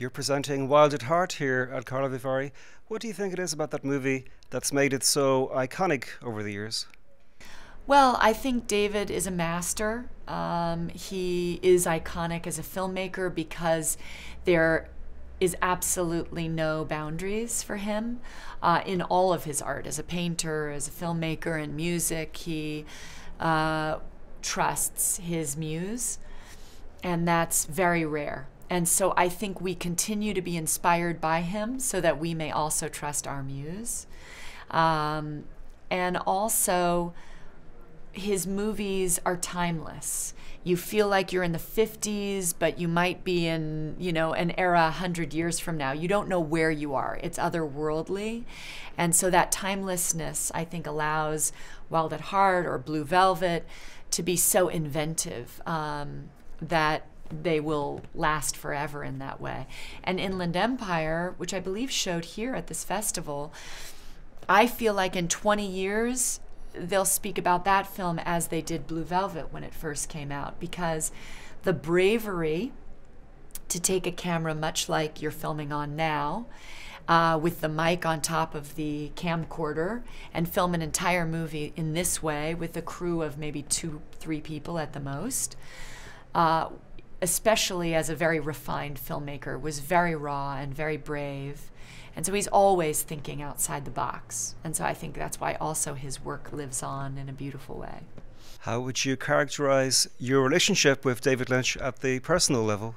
You're presenting Wild at Heart here at KVIFF. What do you think it is about that movie that's made it so iconic over the years? Well, I think David is a master. He is iconic as a filmmaker because there is absolutely no boundaries for him in all of his art. As a painter, as a filmmaker, in music, he trusts his muse, and that's very rare. And so I think we continue to be inspired by him so that we may also trust our muse. And also, his movies are timeless. You feel like you're in the 50s, but you might be in, an era 100 years from now. You don't know where you are. It's otherworldly. And so that timelessness, I think, allows Wild at Heart or Blue Velvet to be so inventive that they will last forever in that way. And Inland Empire, which I believe showed here at this festival, I feel like in 20 years, they'll speak about that film as they did Blue Velvet when it first came out, because the bravery to take a camera much like you're filming on now, with the mic on top of the camcorder, and film an entire movie in this way with a crew of maybe 2-3 people at the most, especially as a very refined filmmaker, was very raw and very brave. And so he's always thinking outside the box. And so I think that's why also his work lives on in a beautiful way. How would you characterize your relationship with David Lynch at the personal level?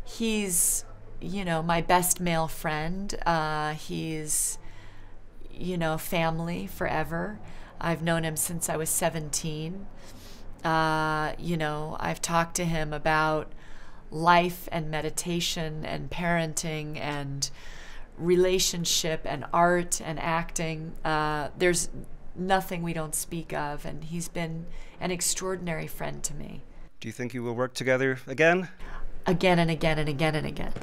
He's, my best male friend. He's, family forever. I've known him since I was 17. I've talked to him about life and meditation and parenting and relationship and art and acting. There's nothing we don't speak of, and he's been an extraordinary friend to me. Do you think you will work together again? Again and again and again and again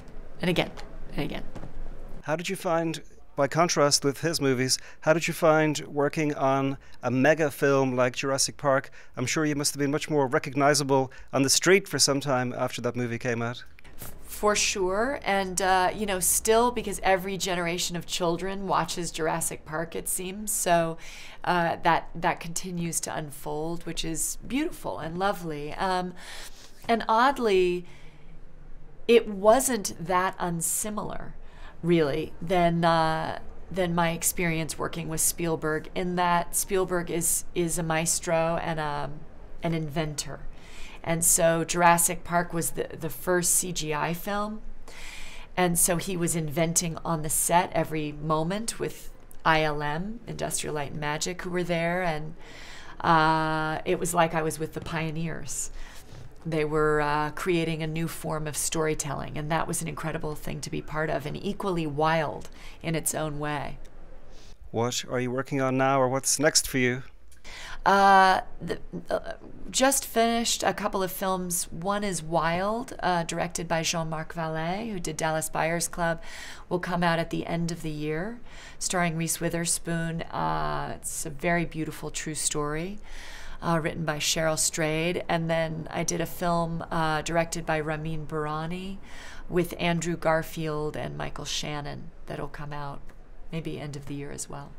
and again and again. How did you find, by contrast with his movies, how did you find working on a mega film like Jurassic Park? I'm sure you must have been much more recognizable on the street for some time after that movie came out. For sure. And, still, because every generation of children watches Jurassic Park, it seems. So that continues to unfold, which is beautiful and lovely. And oddly, it wasn't that unsimilar, really, than my experience working with Spielberg, in that Spielberg is a maestro and an inventor. And so Jurassic Park was the first CGI film. And so he was inventing on the set every moment with ILM, Industrial Light and Magic, who were there. And it was like I was with the pioneers. They were creating a new form of storytelling. And that was an incredible thing to be part of, and equally wild in its own way. What are you working on now, or what's next for you? Just finished a couple of films. One is Wild, directed by Jean-Marc Vallée, who did Dallas Buyers Club, will come out at the end of the year, starring Reese Witherspoon. It's a very beautiful true story, written by Cheryl Strayed. And then I did a film directed by Ramin Bahrani with Andrew Garfield and Michael Shannon that'll come out maybe end of the year as well.